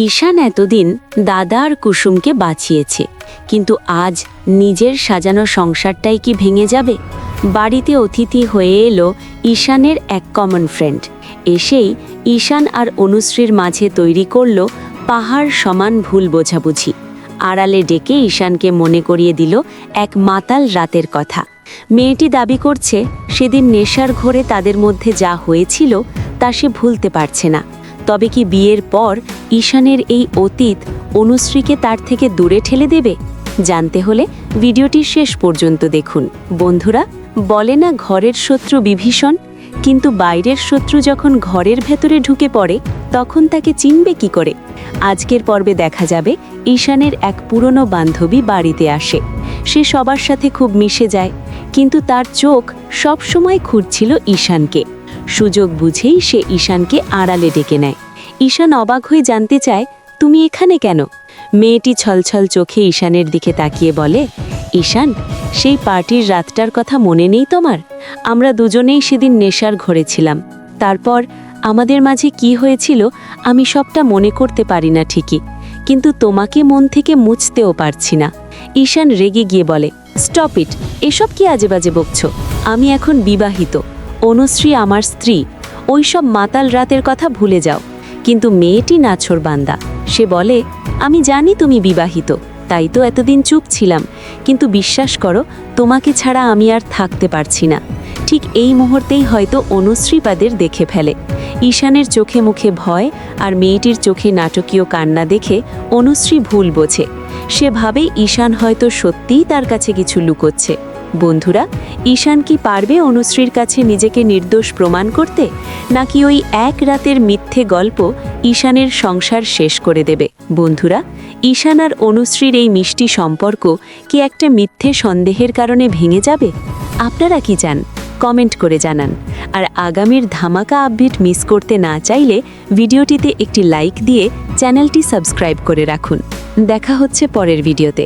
ঈশান এতদিন দাদা আর কুসুমকে বাঁচিয়েছে, কিন্তু আজ নিজের সাজানো সংসারটাই কি ভেঙে যাবে? বাড়িতে অতিথি হয়ে এলো ঈশানের এক কমন ফ্রেন্ড। এসেই ঈশান আর অনুশ্রীর মাঝে তৈরি করল পাহাড় সমান ভুল বোঝাবুঝি। আড়ালে ডেকে ঈশানকে মনে করিয়ে দিল এক মাতাল রাতের কথা। মেয়েটি দাবি করছে সেদিন নেশার ঘোরে তাদের মধ্যে যা হয়েছিল তা সে ভুলতে পারছে না। তবে কি বিয়ের পর ঈশানের এই অতীত অনুশ্রীকে তার থেকে দূরে ঠেলে দেবে? জানতে হলে ভিডিওটি শেষ পর্যন্ত দেখুন। বন্ধুরা, বলে না ঘরের শত্রু বিভীষণ, কিন্তু বাইরের শত্রু যখন ঘরের ভেতরে ঢুকে পড়ে তখন তাকে চিনবে কি করে? আজকের পর্বে দেখা যাবে ঈশানের এক পুরনো বান্ধবী বাড়িতে আসে। সে সবার সাথে খুব মিশে যায়, কিন্তু তার চোখ সবসময় খুঁজছিল ঈশানকে। সুযোগ বুঝেই সে ঈশানকে আড়ালে ডেকে নেয়। ঈশান অবাক হয়ে জানতে চায়, তুমি এখানে কেন? মেয়েটি ছলছল চোখে ঈশানের দিকে তাকিয়ে বলে, ঈশান, সেই পার্টির রাতটার কথা মনে নেই তোমার? আমরা দুজনেই সেদিন নেশার ঘরে ছিলাম। তারপর আমাদের মাঝে কি হয়েছিল আমি সবটা মনে করতে পারি না ঠিকই, কিন্তু তোমাকে মন থেকে মুছতেও পারছি না। ঈশান রেগে গিয়ে বলে, স্টপ ইট, এসব কি আজে বাজে বকছো? আমি এখন বিবাহিত, অনুশ্রী আমার স্ত্রী। ওইসব মাতাল রাতের কথা ভুলে যাও। কিন্তু মেয়েটি নাছোড়বান্দা। সে বলে, আমি জানি তুমি বিবাহিত, তাই তো এতদিন চুপ ছিলাম, কিন্তু বিশ্বাস করো, তোমাকে ছাড়া আমি আর থাকতে পারছি না। ঠিক এই মুহূর্তেই হয়তো অনুশ্রী তাদের দেখে ফেলে। ঈশানের চোখে মুখে ভয় আর মেয়েটির চোখে নাটকীয় কান্না দেখে অনুশ্রী ভুল বোঝে। সে ভাবে ঈশান হয়তো সত্যিই তার কাছে কিছু লুকোচ্ছে। বন্ধুরা, ঈশান কি পারবে অনুশ্রীর কাছে নিজেকে নির্দোষ প্রমাণ করতে, নাকি ওই এক রাতের মিথ্যে গল্প ঈশানের সংসার শেষ করে দেবে? বন্ধুরা, ঈশান আর অনুশ্রীর এই মিষ্টি সম্পর্ক কি একটা মিথ্যে সন্দেহের কারণে ভেঙে যাবে? আপনারা কি চান? কমেন্ট করে জানান। আর আগামীর ধামাকা আপডেট মিস করতে না চাইলে ভিডিওটিতে একটি লাইক দিয়ে চ্যানেলটি সাবস্ক্রাইব করে রাখুন। দেখা হচ্ছে পরের ভিডিওতে।